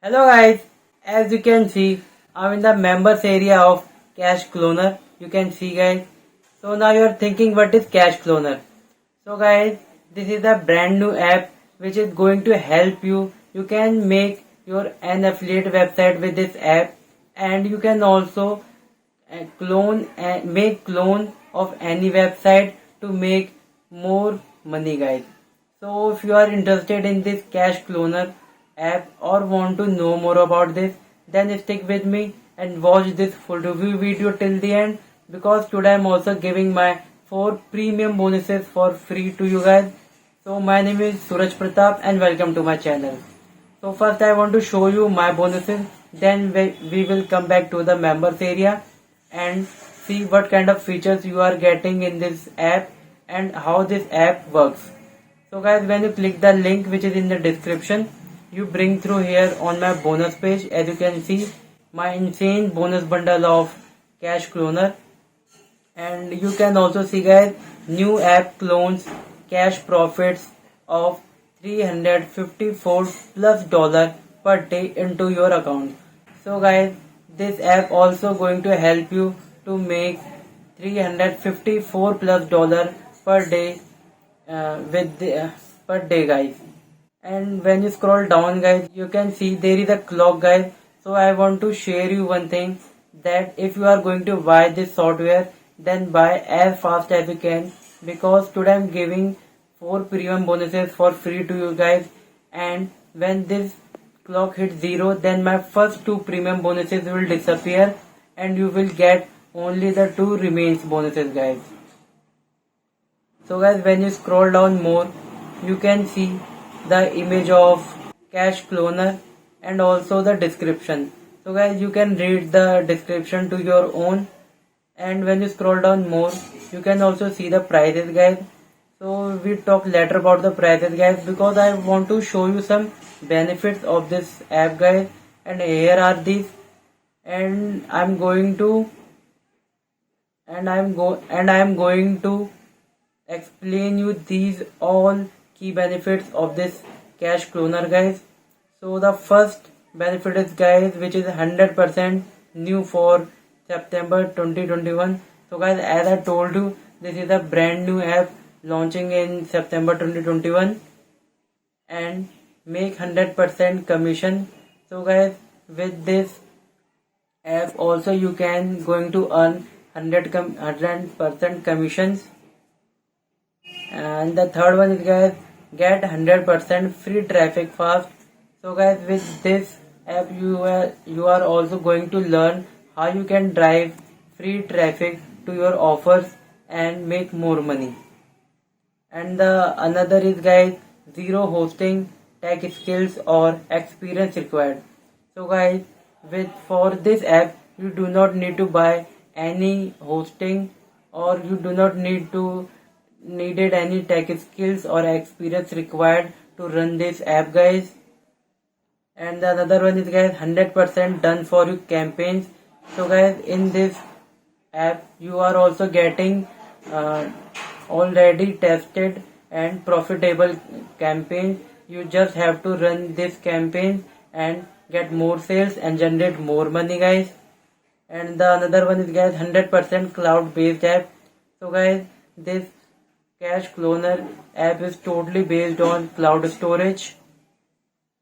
Hello guys, as you can see, I'm in the members area of Cash Cloner. You can see guys. So now you're thinking what is Cash Cloner? So guys, this is a brand new app which is going to help you. You can make your an affiliate website with this app, and you can also make clone of any website to make more money guys. So if you are interested in this Cash Cloner app or want to know more about this, then stick with me and watch this full review video till the end, because today I'm also giving my 4 premium bonuses for free to you guys. So my name is Suraj Pratap and welcome to my channel. So first I want to show you my bonuses, then we will come back to the members area and see what kind of features you are getting in this app and how this app works. So guys, when you click the link which is in the description, you bring through here on my bonus page. As you can see, my insane bonus bundle of Cash Cloner, and you can also see guys, new app clones cash profits of 354 plus dollar per day into your account. So guys, this app also going to help you to make 354 plus dollar per day per day guys. And when you scroll down guys, you can see there is a clock guys. So I want to share you one thing, that if you are going to buy this software, then buy as fast as you can, because today I'm giving 4 premium bonuses for free to you guys, and when this clock hits 0, then my first 2 premium bonuses will disappear and you will get only the 2 remains bonuses guys. So guys, when you scroll down more, you can see the image of Cash Cloner and also the description. So guys, you can read the description to your own, and when you scroll down more, you can also see the prices guys. So we talk later about the prices guys, because I want to show you some benefits of this app guys, and here are these, and I'm going to explain you these all key benefits of this Cash Cloner guys. So the first benefit is guys, which is 100% new for September 2021. So guys, as I told you, this is a brand new app launching in September 2021 and make 100% commission. So guys, with this app also you can going to earn 100% commissions. And the third one is guys, get 100% free traffic fast. So guys, with this app you are also going to learn how you can drive free traffic to your offers and make more money. And the another is guys, zero hosting tech skills or experience required. So guys, with for this app you do not need to buy any hosting, or you do not needed any tech skills or experience required to run this app guys. And the another one is guys, 100% done for you campaigns. So guys, in this app you are also getting already tested and profitable campaigns. You just have to run this campaign and get more sales and generate more money guys. And the another one is guys, 100% cloud based app. So guys, this Cash Cloner app is totally based on cloud storage.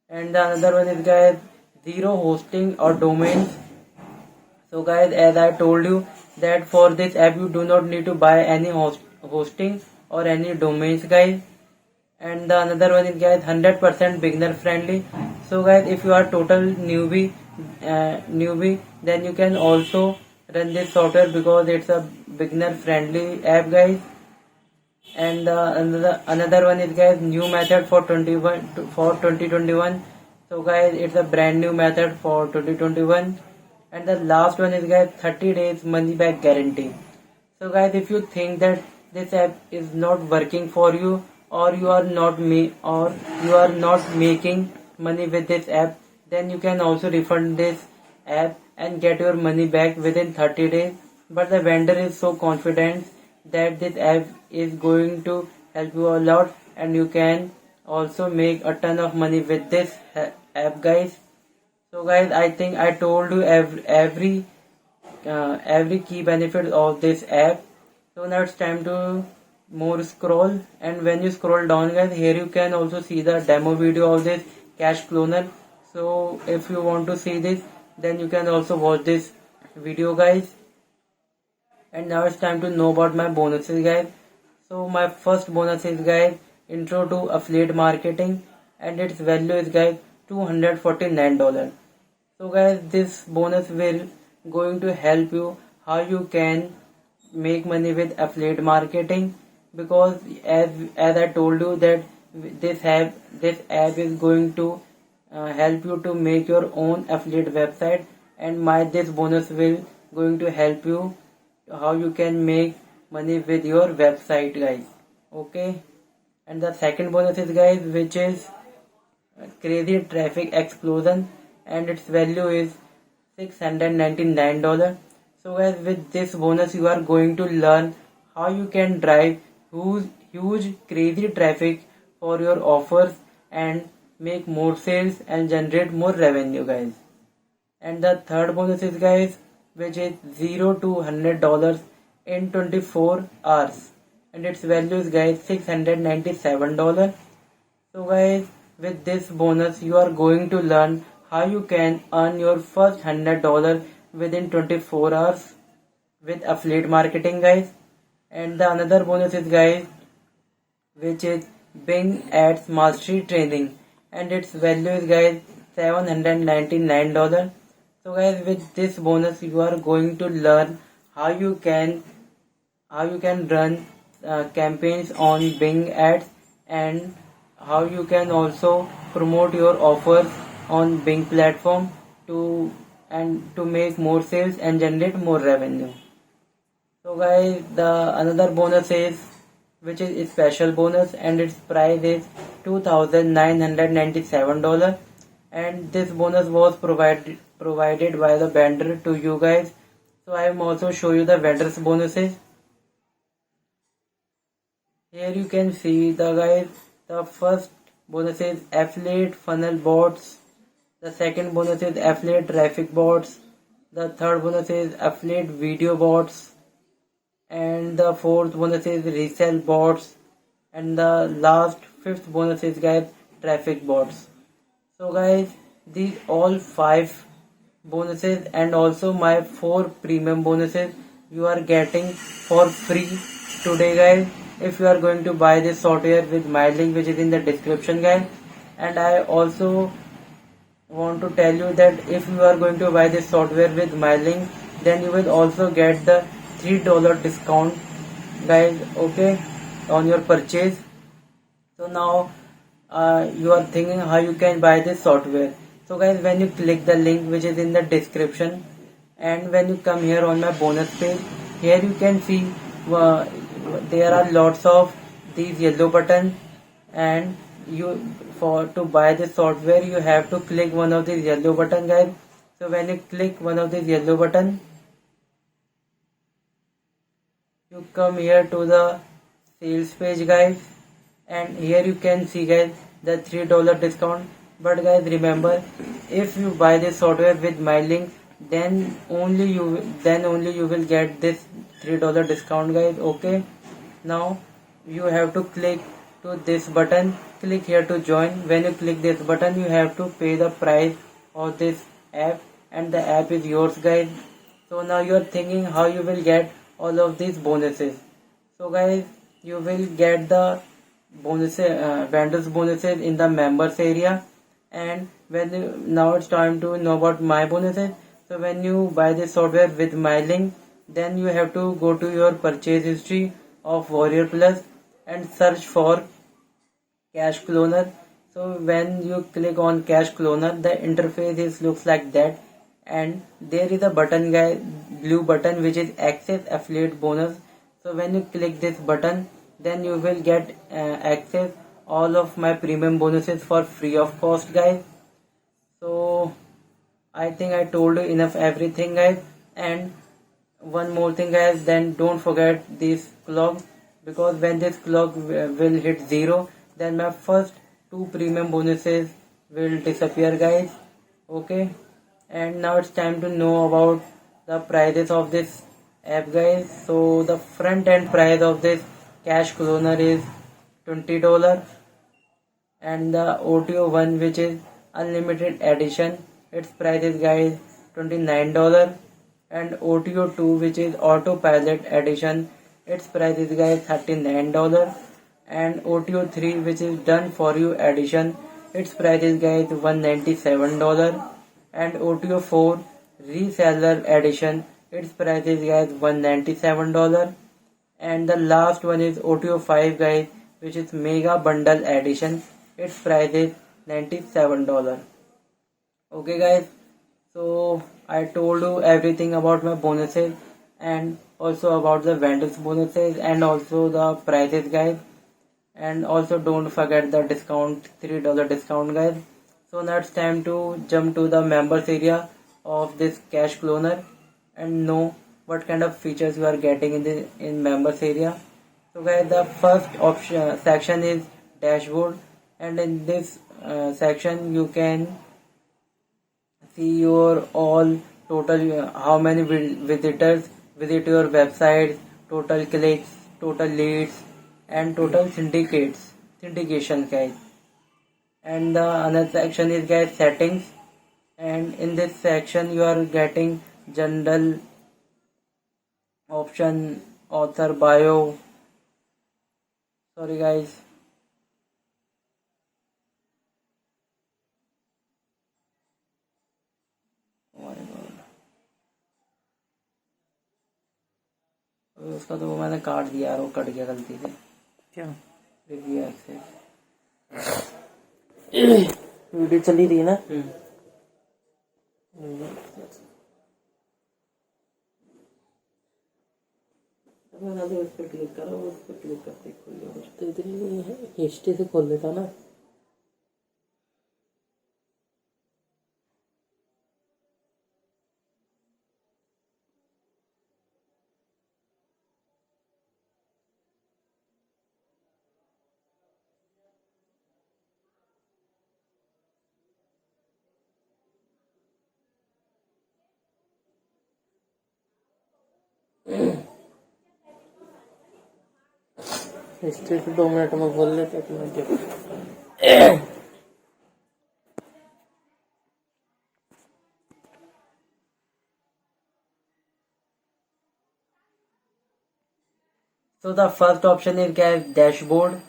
And the another one is guys, zero hosting or domains. So guys, as I told you, that for this app you do not need to buy any hosting or any domains guys. And the another one is guys, 100% beginner friendly. So guys, if you are total newbie, then you can also run this software, because it's a beginner friendly app guys. And another one is guys, new method for 2021. So guys, it's a brand new method for 2021. And the last one is guys, 30 days money back guarantee. So guys, if you think that this app is not working for you, or you are not making money with this app, then you can also refund this app and get your money back within 30 days. But the vendor is so confident that this app is going to help you a lot, and you can also make a ton of money with this app guys. So guys, I think I told you every key benefit of this app. So now it's time to more scroll, and when you scroll down guys, here you can also see the demo video of this cash cloner. So if you want to see this, then you can also watch this video guys. And now it's time to know about my bonuses guys. So my first bonus is guys intro to affiliate marketing, and its value is guys $249. So guys, this bonus will going to help you how you can make money with affiliate marketing, because as I told you that this app is going to help you to make your own affiliate website, and my this bonus will going to help you how you can make money with your website guys. Okay, and the second bonus is guys, which is crazy traffic explosion, and its value is $699. So guys, with this bonus you are going to learn how you can drive huge crazy traffic for your offers and make more sales and generate more revenue guys. And the third bonus is guys, which is $0 to $100 in 24 hours, and its value is guys $697. So guys, with this bonus you are going to learn how you can earn your first $100 within 24 hours with affiliate marketing guys. And the another bonus is guys, which is Bing Ads Mastery Training, and its value is guys $799. So guys, with this bonus you are going to learn how you can run campaigns on Bing Ads, and how you can also promote your offers on Bing platform to make more sales and generate more revenue. So guys, the another bonus is, which is a special bonus, and its price is $2,997, and this bonus was provided by the vendor to you guys. So I am also show you the vendors bonuses. Here you can see the guys, the first bonus is affiliate funnel bots, the second bonus is affiliate traffic bots, the third bonus is affiliate video bots, and the fourth bonus is resell bots, and the last fifth bonus is guys traffic bots. So guys, these all five bonuses and also my 4 premium bonuses you are getting for free today guys, if you are going to buy this software with my link, which is in the description guys. And I also want to tell you that if you are going to buy this software with my link, then you will also get the $3 discount guys, okay, on your purchase. So now you are thinking how you can buy this software. So guys, when you click the link which is in the description, and when you come here on my bonus page, here you can see there are lots of these yellow buttons, and to buy this software you have to click one of these yellow button guys. So when you click one of these yellow button, you come here to the sales page guys, and here you can see guys the $3 discount. But guys, remember, if you buy this software with my link, then only you will get this $3 discount guys, okay. Now you have to click to this button, click here to join. When you click this button, you have to pay the price of this app, and the app is yours guys. So now you are thinking how you will get all of these bonuses. So guys, you will get the bonuses, vendors bonuses in the members area. And now it's time to know about my bonuses. So when you buy this software with my link, then you have to go to your purchase history of Warrior Plus and search for Cash Cloner. So when you click on Cash Cloner, the interface looks like that, and there is a button guys, blue button, which is access affiliate bonus. So when you click this button, then you will get access all of my premium bonuses for free of cost guys. So I think I told you enough everything guys. And one more thing guys, then don't forget this clock, because when this clock will hit 0, then my first 2 premium bonuses will disappear guys, Okay, and now it's time to know about the prices of this app, guys. So the front end price of this cash cloner is $20, and the OTO one, which is unlimited edition, its price is, guys, $29, and OTO 2, which is autopilot edition, its price is, guys, $39, and OTO 3, which is done for you edition, its price is, guys, $197, and OTO 4 reseller edition, its price is, guys, $197, and the last one is OTO 5, guys, which is mega bundle edition, its price is $97. Okay, guys, so I told you everything about my bonuses and also about the vendors bonuses and also the prices, guys, and also don't forget the discount, $3 discount, guys. So now it's time to jump to the members area of this cash cloner and know what kind of features you are getting in members area. So guys, the first option section is dashboard, and in this section you can see your all total, how many visitors visit your website, total clicks, total leads, and total syndication, guys. And the another section is, guys, settings, and in this section you are getting general option, author bio, sorry guys, oh my God, उसका तो वो मैंने काट दिया यार, वो cut गया गलती से। क्या रिव्यू एक्सेस वीडियो चली रही है ना। उस पर क्लिक करो, उस पर क्लिक करते खुल जाएगा। तो इधर हिस्ट्री से खोल लेता ना। हिस्ट्री से 2 मिनट में खोल लेते हैं। So the first option is, guys, dashboard,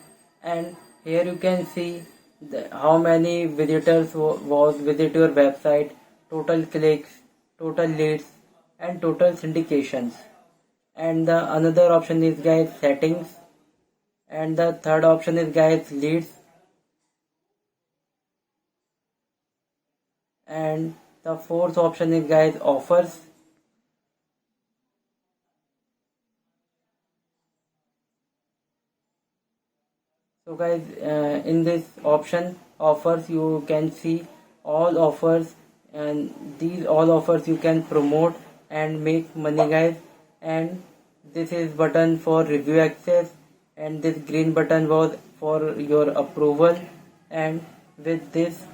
and here you can see how many visitors was visit your website, total clicks, total leads, and total syndications. And the another option is, guys, settings, and the third option is, guys, leads, and the fourth option is, guys, offers. So guys, in this option offers you can see all offers, and these all offers you can promote and make money, guys. And this is button for review access, and this green button was for your approval, and with this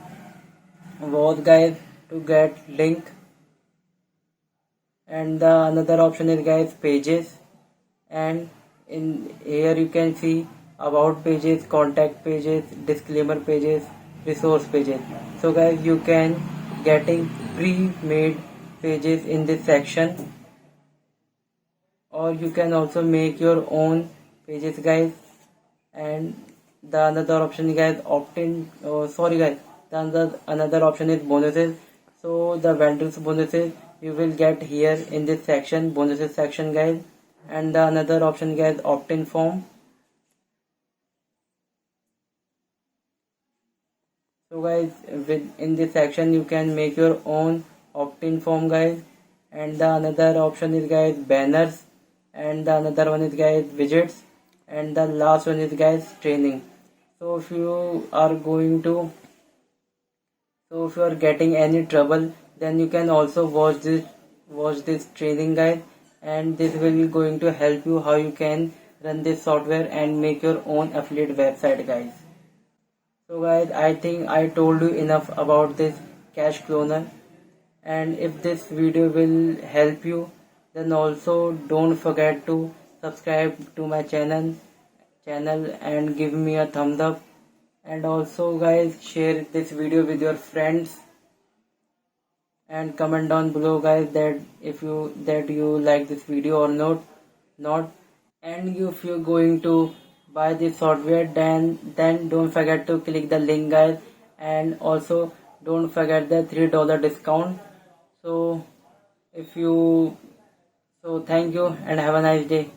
was, guys, to get link, and the another option is, guys, pages, and in here you can see about pages, contact pages, disclaimer pages, resource pages. So guys, you can getting pre-made pages in this section, or you can also make your own pages, guys. And the another option, guys, opt-in, sorry guys, the another option is bonuses. So the vendors bonuses you will get here in this section, bonuses section, guys. And the another option, guys, opt-in form. So guys, in this section you can make your own opt-in form, guys. And the another option is, guys, banners, and the another one is, guys, widgets, and the last one is, guys, training. So if you are getting any trouble, then you can also watch this training, guys, and this will be going to help you how you can run this software and make your own affiliate website, guys. So guys, I think I told you enough about this cash cloner. And if this video will help you, then also don't forget to subscribe to my channel and give me a thumbs up. And also guys, share this video with your friends and comment down below guys that if you like this video or not. And if you're going to buy this software, then don't forget to click the link guys, and also don't forget the $3 discount. So if you so thank you and have a nice day.